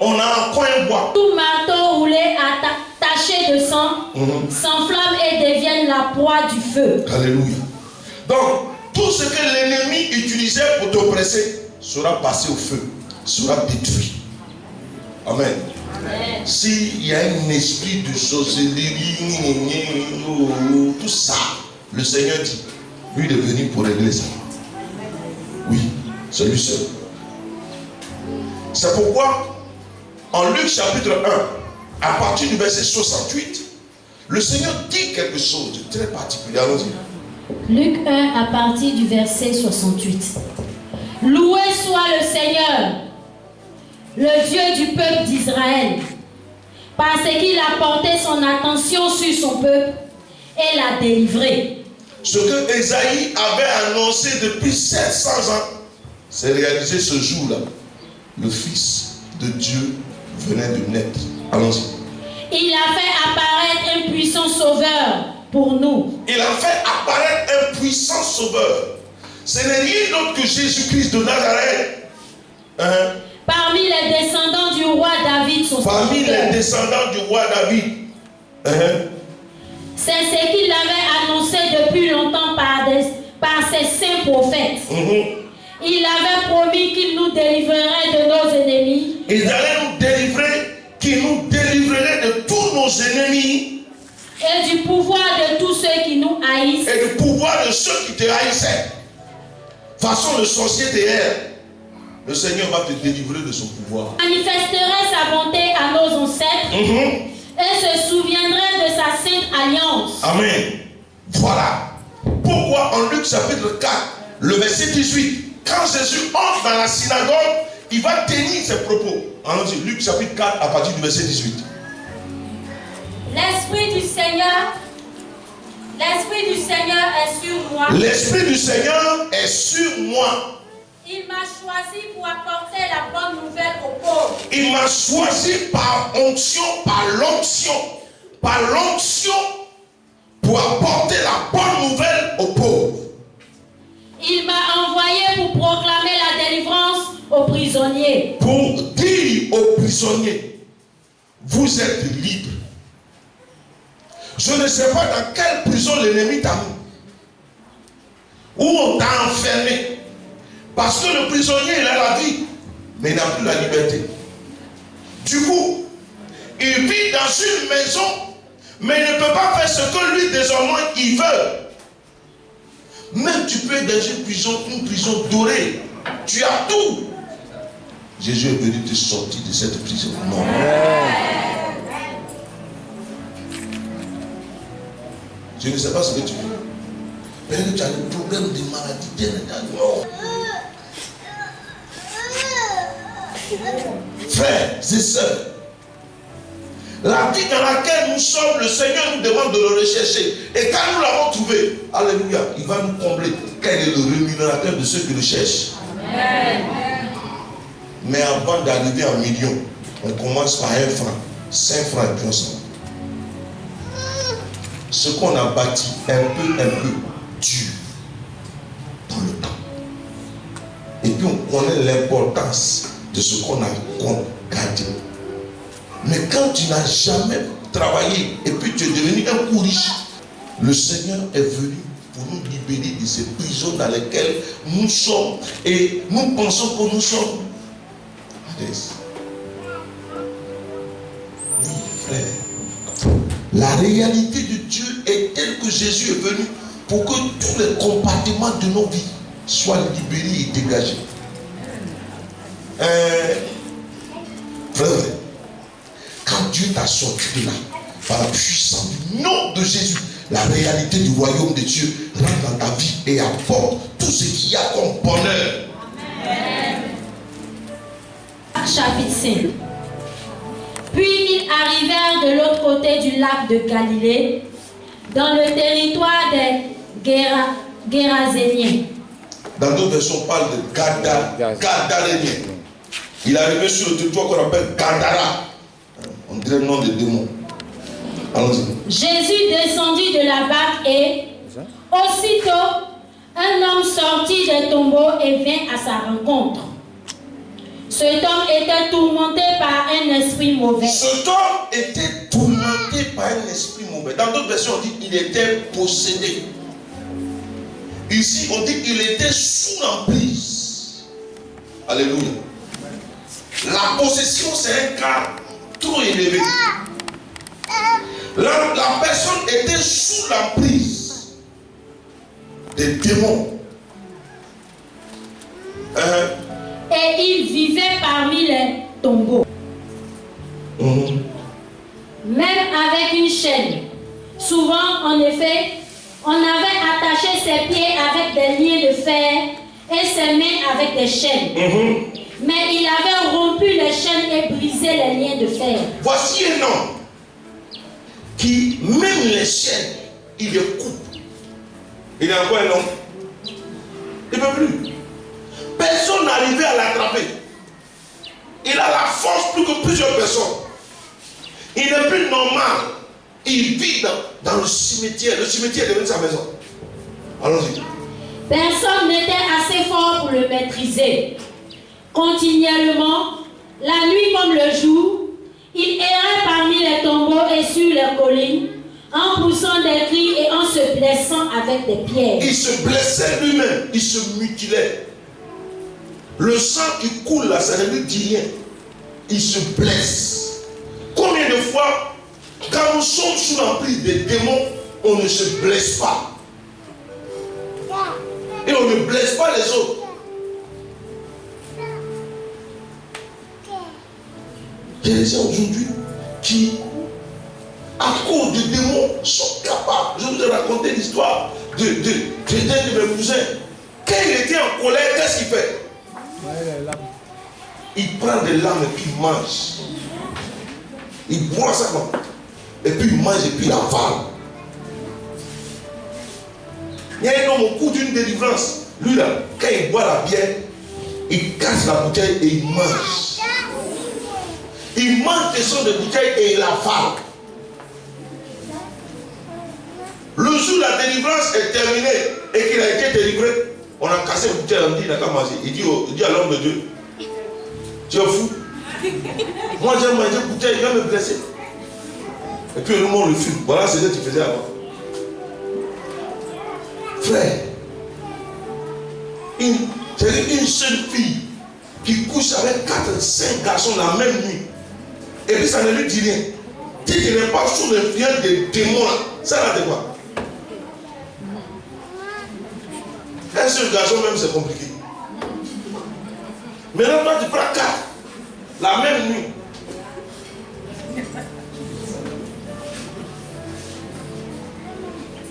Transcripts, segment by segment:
on a un coin bois. Tout marteau roulé taché de sang s'enflamme et devient la proie du feu. Alléluia. Donc, tout ce que l'ennemi utilisait pour t'oppresser sera passé au feu, sera détruit. Amen. S'il y a un esprit de sorcellerie, tout ça, le Seigneur dit, lui il est venu pour régler ça. Oui, c'est lui seul. C'est pourquoi, en Luc chapitre 1, à partir du verset 68, le Seigneur dit quelque chose de très particulier. Allons-y. Luc 1 à partir du verset 68. Loué soit le Seigneur, le Dieu du peuple d'Israël, parce qu'il a porté son attention sur son peuple et l'a délivré. Ce que Ésaïe avait annoncé depuis 700 ans, c'est réalisé ce jour-là. Le Fils de Dieu venait de naître. Allons-y. Il a fait apparaître un puissant sauveur pour nous. Il a fait apparaître un puissant sauveur. Ce n'est rien d'autre que Jésus-Christ de Nazareth. Parmi les descendants du roi David, son Parmi serviteur. les descendants du roi David. C'est ce qu'il avait annoncé depuis longtemps par ses saints prophètes. Il avait promis qu'il nous délivrerait de nos ennemis. Il allait nous délivrer, qu'il nous délivrerait de tous nos ennemis. Et du pouvoir de tous ceux qui nous haïssent. Et du pouvoir de ceux qui te haïssaient. Façon le sorcier d'hier. Le Seigneur va te délivrer de son pouvoir. Il manifesterait sa bonté à nos ancêtres. Et se souviendrait de sa sainte alliance. Amen. Voilà. Pourquoi en Luc chapitre 4, le verset 18, quand Jésus entre dans la synagogue, il va tenir ses propos. Allons-y, Luc chapitre 4 à partir du verset 18. L'Esprit du Seigneur est sur moi. L'Esprit du Seigneur est sur moi. Il m'a choisi pour apporter la bonne nouvelle aux pauvres. Il m'a choisi par l'onction, pour apporter la bonne nouvelle aux pauvres. Il m'a envoyé pour proclamer la délivrance aux prisonniers. Pour dire aux prisonniers, vous êtes libres. Je ne sais pas dans quelle prison l'ennemi t'a mis. Où on t'a enfermé. Parce que le prisonnier, il a la vie, mais il n'a plus la liberté. Du coup, il vit dans une maison, mais il ne peut pas faire ce que lui, désormais, il veut. Même tu peux être dans une prison dorée. Tu as tout. Jésus est venu te sortir de cette prison. Non. Je ne sais pas ce que tu veux. Peut-être que tu as des problèmes de maladie. Non. Frères et sœurs, la vie dans laquelle nous sommes, le Seigneur nous demande de le rechercher. Et quand nous l'avons trouvé, alléluia, il va nous combler. Quel est le rémunérateur de ceux qui le cherchent? Amen. Mais avant d'arriver à 1 million, on commence par 1 franc, 5 francs et puis on s'en va. Ce qu'on a bâti un peu dure dans le temps. Et puis on connaît l'importance de ce qu'on a gardé. Mais quand tu n'as jamais travaillé et puis tu es devenu un coup riche, le Seigneur est venu pour nous libérer de ces prisons dans lesquelles nous sommes et nous pensons que nous sommes. Oui, frère. La réalité de Dieu est telle que Jésus est venu pour que tous les compartiments de nos vies soient libérés et dégagés. Frère, quand Dieu t'a sorti de là, par la puissance du nom de Jésus, la réalité du royaume de Dieu rentre dans ta vie et apporte tout ce qu'il y a comme bonheur. Amen. Chapitre 5. Puis ils arrivèrent de l'autre côté du lac de Galilée, dans le territoire des Géraséniens. Dans d'autres versions, on parle de Gadaréniens. Il est arrivé sur le territoire qu'on appelle Gadara. On dirait le nom des démons. Allons-y. Jésus descendit de la barque et, aussitôt, un homme sortit des tombeaux et vint à sa rencontre. Cet homme était tourmenté par un cet homme était tourmenté par un esprit mauvais. Dans d'autres versions, on dit qu'il était possédé. Ici, on dit qu'il était sous l'emprise. Alléluia. La possession, c'est un cas trop élevé. La personne était sous l'emprise des démons. Et il vivait parmi les tombeaux. Même avec une chaîne. Souvent, en effet, on avait attaché ses pieds avec des liens de fer et ses mains avec des chaînes. Mais il avait rompu les chaînes et brisé les liens de fer. Voici un homme qui, même les chaînes, il les coupe. Il est encore un homme. Il ne peut plus. Personne n'arrivait à l'attraper. Il a la force plus que plusieurs personnes. Il n'est plus normal. Il vit dans le cimetière. Le cimetière est devenu sa maison. Allons-y. Personne n'était assez fort pour le maîtriser. Continuellement, la nuit comme le jour, il errait parmi les tombeaux et sur les collines, en poussant des cris et en se blessant avec des pierres. Il se blessait lui-même, il se mutilait. Le sang qui coule là, ça ne lui dit rien. Il se blesse. Combien de fois, quand nous sommes sous l'emprise des démons, on ne se blesse pas. Et on ne blesse pas les autres. Il y a des gens aujourd'hui qui, à cause des démons, sont capables. Je vous ai raconté l'histoire d'un de mes cousins. Quand il était en colère, qu'est-ce qu'il fait? Il prend des lames et puis il mange. Il boit ça comme. Et puis il mange et puis il avale. Il y a un homme au cours d'une délivrance. Lui là, quand il boit la bière, il casse la bouteille et il mange. Il mange des sons de bouteille et il avale. Le jour où la délivrance est terminée et qu'il a été délivré, on a cassé la bouteille, on dit il n'a qu'à manger. Il dit à l'homme de Dieu, tu es fou. Moi j'ai mangé la bouteille, il va me blesser. Et puis le monde le fume. Voilà ce que tu faisais avant. Frère, c'est une seule fille qui couche avec 4-5 garçons la même nuit. Et puis ça ne lui dit rien. Dit qu'il n'est pas sous l'influence des démons. Ça n'a de quoi? Un seul garçon même c'est compliqué. Maintenant toi tu prends 4 la même nuit.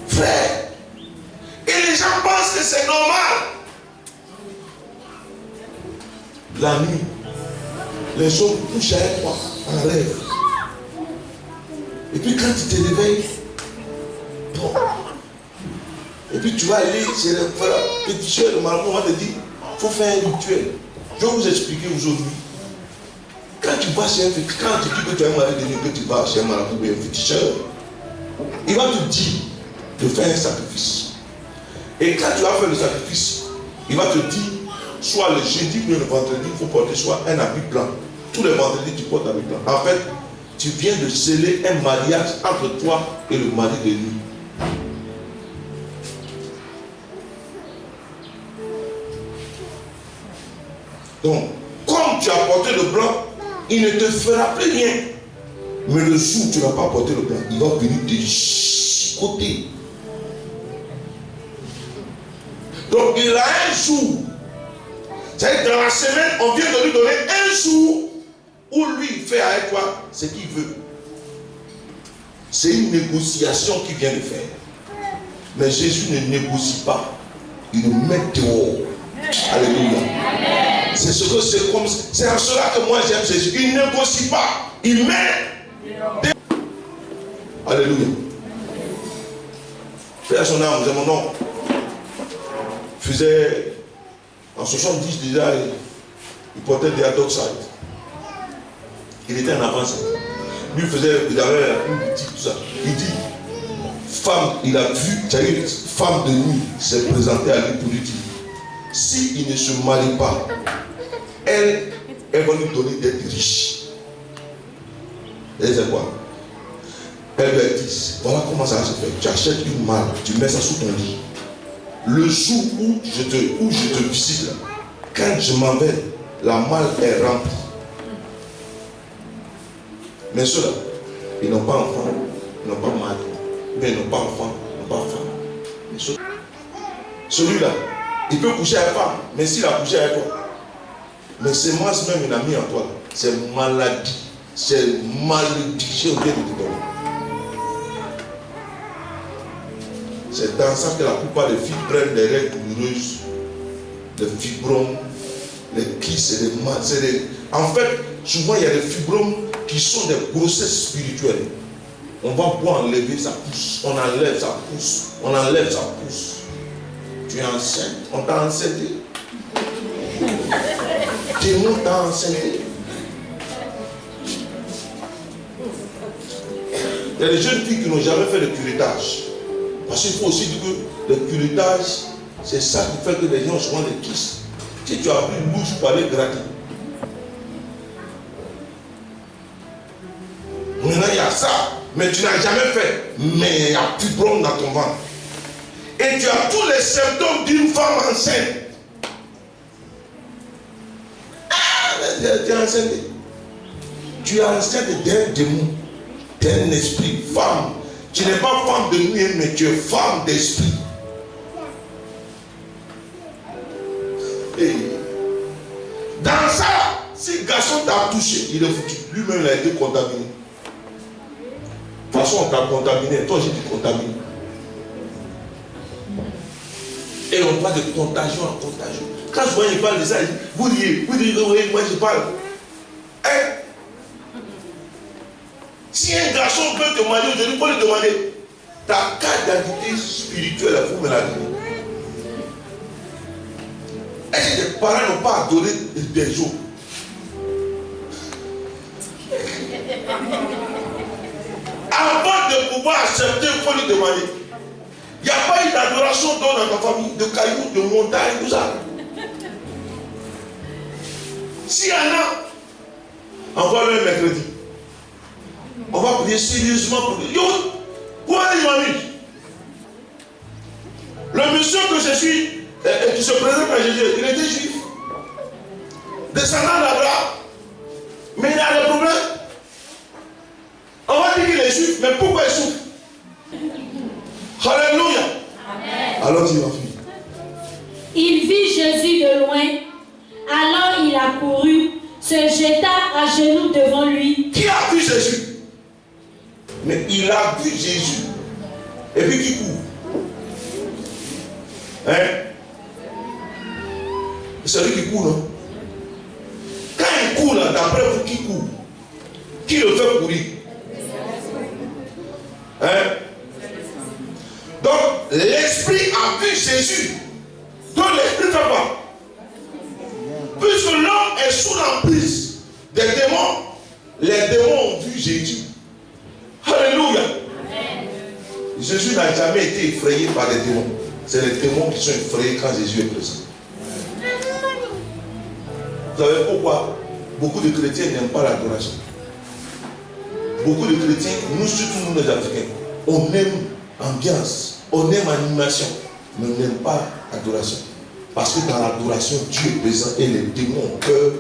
Frère, et les gens pensent que c'est normal. La nuit, les hommes couchent avec toi en rêve. Et puis quand tu te réveilles, bon. Et puis tu vas aller chez le frère, féticheur, le marabout, on va te dire, il faut faire un rituel. Je vais vous expliquer aujourd'hui. Quand tu vas chez un féticheur, quand tu dis que tu as un mari de Dieu, que tu vas chez un marabout ou un féticheur, il va te dire de faire un sacrifice. Et quand tu vas faire le sacrifice, il va te dire, soit le jeudi ou le vendredi, il faut porter soit un habit blanc. Tous les vendredis, tu portes un habit blanc. En fait, tu viens de sceller un mariage entre toi et le mari de lui. Donc, comme tu as porté le blanc, il ne te fera plus rien. Mais le jour où tu n'as pas porté le blanc, il va venir te chicoter. Donc, il a un jour. C'est-à-dire, dans la semaine, on vient de lui donner un jour où lui, il fait avec toi ce qu'il veut. C'est une négociation qu'il vient de faire. Mais Jésus ne négocie pas. Il nous met dehors. Alléluia. C'est ce que c'est comme. C'est en cela que moi j'aime Jésus. Il ne négocie pas. Il met dehors. Alléluia. Frère son âme, c'est mon nom. Faisait en 70 déjà, il portait des adoxide. Il était en avance. Lui il avait une boutique, tout ça. Il dit, femme, il a vu, une femme de nuit s'est présentée à lui pour lui dire, s'il ne se marie pas, elle va lui donner d'être riche. Et c'est quoi? Elle lui dit, voilà comment ça va se faire. Tu achètes une malle, tu mets ça sous ton lit. Le jour où je te visite, là, quand je m'en vais, la malle est remplie. Mais ceux-là, ils n'ont pas enfant, ils n'ont pas mari, mais ils n'ont pas enfant, ils n'ont pas femme. Celui-là, il peut coucher avec femme, mais s'il a couché avec toi, mais c'est moi même il a mis en toi, c'est maladie, c'est malédiction de te donner. C'est dans ça que la plupart des filles prennent des règles douloureuses, des fibromes, les kisses et les masses. En fait, souvent il y a des fibromes qui sont des grossesses spirituelles. On va pouvoir enlever, ça pousse. On enlève, ça pousse. On enlève, ça pousse. Tu es enceinte, on t'a enceinté. Démon t'a enceinté. Il y a des jeunes filles qui n'ont jamais fait de curettage. Parce qu'il faut aussi dire que le curettage, c'est ça qui fait que les gens souvent des kisses. Si tu as pris une bouche pour aller gratter. Maintenant il y a ça, mais tu n'as jamais fait. Mais il y a plus de dans ton ventre. Et tu as tous les symptômes d'une femme enceinte. Tu es enceinte. Tu es enceinte d'un démon, d'un esprit, femme. Tu n'es pas femme de nuit, mais tu es femme d'esprit. Et dans ça, si le garçon t'a touché, il est foutu. Lui-même, il a été contaminé. De toute façon, on t'a contaminé. Toi, j'ai été contaminé. Et on parle de contagion en contagion. Quand je vois il parle de ça, il dit, vous dites, oui, moi je parle. Hein? Si un garçon peut te demander aujourd'hui, faut lui demander ta carte d'identité spirituelle, il faut me la donner. Est-ce que tes parents n'ont pas adoré des jours? Avant de pouvoir accepter, il faut lui demander. Il n'y a pas eu d'adoration dans ta famille, de cailloux, de montagnes, tout ça. S'il y en a, envoie-le un mercredi. On va prier sérieusement pour lui. Yo, où est mamie? Le monsieur que je suis, qui se présente à Jésus, il était juif. Descendant d'Abraham. Mais il a des problèmes. On va dire qu'il est juif, mais pourquoi il souffre? Alléluia. Amen. Alors tu vas finir. Il vit Jésus de loin. Alors il a couru, se jeta à genoux devant lui. Qui a vu Jésus? Mais il a vu Jésus. Et puis qui court? Hein? C'est lui qui court, non? Quand il court là, d'après vous, qui court? Qui le fait courir? Hein? Donc, l'esprit a vu Jésus. Donc, l'esprit fait quoi? Puisque l'homme est sous l'emprise des démons, les démons ont vu Jésus. Alléluia. Amen. Jésus n'a jamais été effrayé par les démons. C'est les démons qui sont effrayés quand Jésus est présent. Vous savez pourquoi beaucoup de chrétiens n'aiment pas l'adoration? Beaucoup de chrétiens, nous surtout nous les Africains, on aime ambiance, on aime animation, mais on n'aime pas l'adoration. Parce que dans l'adoration, Dieu est présent et les démons ont peur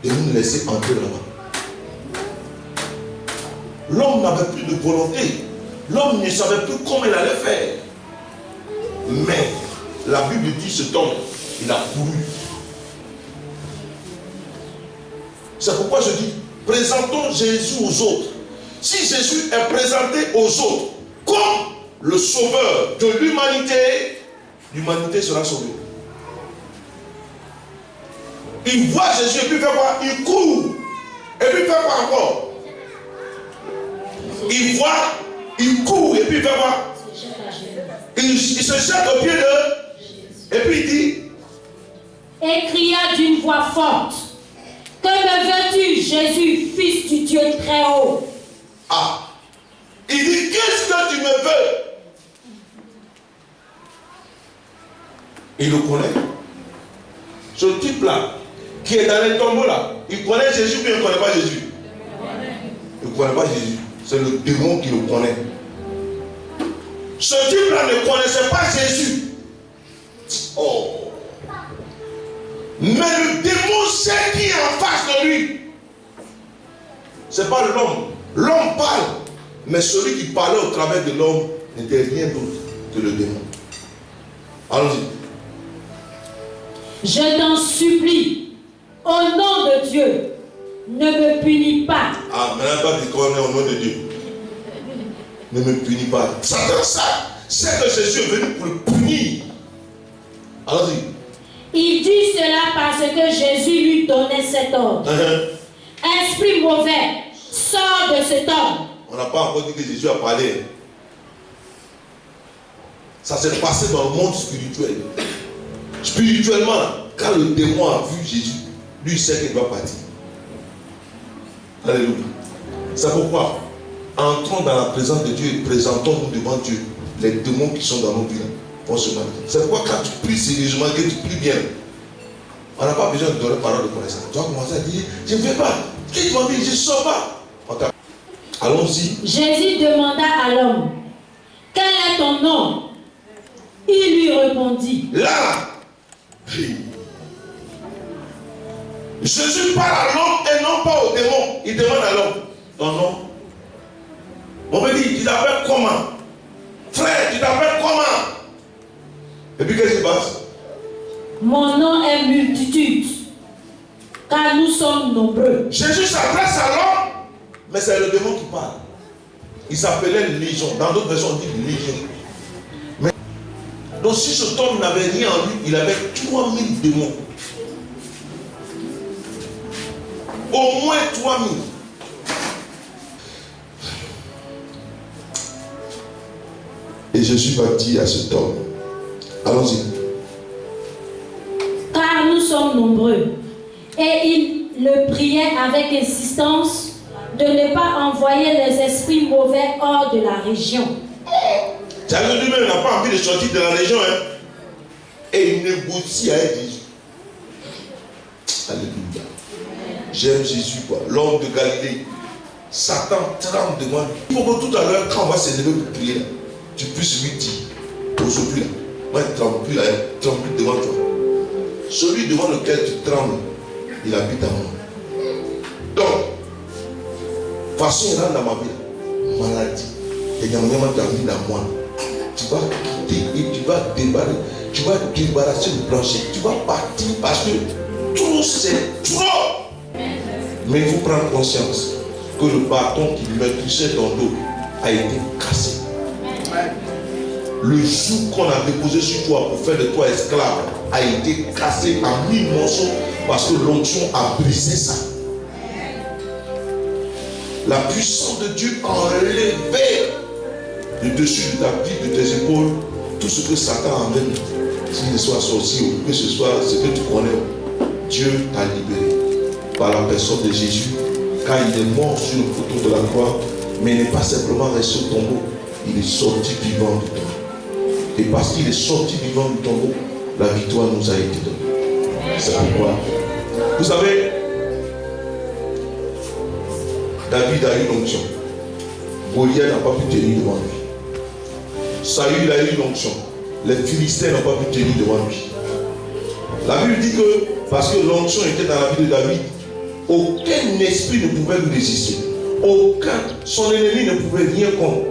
de nous laisser entrer là-bas. L'homme n'avait plus de volonté. L'homme ne savait plus comment il allait faire. Mais la Bible dit cet homme, il a couru. C'est pourquoi je dis, présentons Jésus aux autres. Si Jésus est présenté aux autres comme le sauveur de l'humanité, l'humanité sera sauvée. Il voit Jésus et puis fait quoi? Il court. Et puis fait quoi encore? Il voit, il court et puis fait quoi? Il se jette au pied de... Et puis il dit... Et cria d'une voix forte. Que me veux-tu, Jésus, fils du Dieu très haut? Ah! Il dit, qu'est-ce que tu me veux? Il le connaît. Ce type-là, qui est dans les tombeaux là, il connaît Jésus, mais il ne connaît pas Jésus. Il connaît pas Jésus. C'est le démon qui le connaît. Ce type-là ne connaissait pas Jésus. Oh. Mais le démon sait qui est en face de lui. C'est pas l'homme. L'homme parle. Mais celui qui parlait au travers de l'homme n'était rien d'autre que le démon. Allons-y. Je t'en supplie, au nom de Dieu, ne me punis pas. Ah, maintenant, pas dit qu'on est au nom de Dieu. Ne me punis pas. Satan, ça, c'est que Jésus est venu pour le punir. Allons-y. Il dit cela parce que Jésus lui donnait cet ordre. Esprit mauvais, sors de cet homme. On n'a pas encore dit que Jésus a parlé. Ça s'est passé dans le monde spirituel. Spirituellement, quand le démon a vu Jésus, lui il sait qu'il va partir. Alléluia. C'est pourquoi, entrons dans la présence de Dieu et présentons-nous devant Dieu. Les démons qui sont dans nos vies vont se marier. C'est pourquoi quand tu pries sérieusement, que tu pries bien, on n'a pas besoin de donner parole de connaissance. Tu vas commencer à dire, je ne vais pas. Qui m'a dit, je ne sors pas. Allons-y. Jésus demanda à l'homme, quel est ton nom? Il lui répondit. Là, Jésus parle à l'homme et non pas au démon. Il demande à l'homme, ton nom. On me dit, tu t'appelles comment? Frère, tu t'appelles comment? Et puis qu'est-ce qui se passe? Mon nom est multitude, car nous sommes nombreux. Jésus s'adresse à l'homme, mais c'est le démon qui parle. Il s'appelait Légion. Dans d'autres versions, on dit Légion. Mais, donc si cet homme n'avait rien en lui, il avait 3000 démons. Au moins 3000. Et Jésus va dire à cet homme, allons-y. Car nous sommes nombreux. Et il le priait avec insistance de ne pas envoyer les esprits mauvais hors de la région. C'est-à-dire lui-même n'a pas envie de sortir de la région. Hein? Et il négocie avec Jésus. Alléluia. J'aime Jésus, quoi. L'homme de Galilée. Satan tremble devant lui. Il faut que tout à l'heure, quand on va s'élever pour prier, tu puisses lui dire, aujourd'hui, là, moi je ne tremble plus, là, je tremble plus devant toi. Celui devant lequel tu trembles, il habite en moi. Donc, façon il rentre dans ma vie, maladie, et il y a vraiment ta vie dans moi. Tu vas quitter et tu vas débarrasser le plancher. Tu vas partir parce que tout c'est trop. Mais il faut prendre conscience que le bâton qui maîtrisait ton dos a été cassé. Le joug qu'on a déposé sur toi pour faire de toi esclave a été cassé en 1000 morceaux parce que l'onction a brisé ça. La puissance de Dieu a enlevé le dessus de ta vie, de tes épaules, tout ce que Satan amène, qu'il soit sorcier ou que ce soit ce que tu connais. Dieu t'a libéré par la personne de Jésus, car il est mort sur le poteau de la croix, mais il n'est pas simplement resté au tombeau, il est sorti vivant du tombeau. Et parce qu'il est sorti vivant du tombeau, la victoire nous a été donnée. C'est pourquoi, vous savez, David a eu l'onction. Goliath n'a pas pu tenir devant lui. Saül a eu l'onction. Les Philistins n'ont pas pu tenir devant lui. La Bible dit que parce que l'onction était dans la vie de David, aucun esprit ne pouvait lui résister. Aucun. Son ennemi ne pouvait rien contre.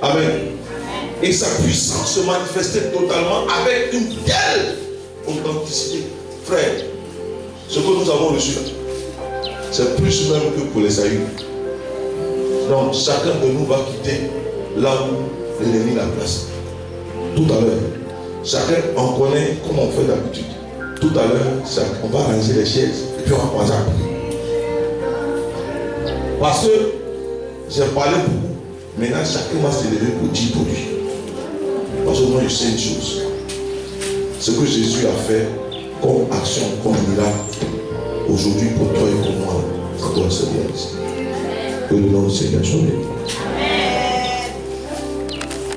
Amen. Et sa puissance se manifestait totalement avec une telle authenticité. Frère, ce que nous avons reçu là, c'est plus même que pour les Saül. Donc chacun de nous va quitter là où l'ennemi l'a placé. Tout à l'heure, chacun en connaît comme on fait d'habitude. Tout à l'heure, on va ranger les chaises et puis on va commencer à prier. Parce que j'ai parlé beaucoup. Maintenant, chacun va se lever pour dire pour lui. Parce que moi, je sais une chose. Ce que Jésus a fait comme action, comme miracle, aujourd'hui pour toi et pour moi, ça doit se réaliser. Que le nom du Seigneur soit béni.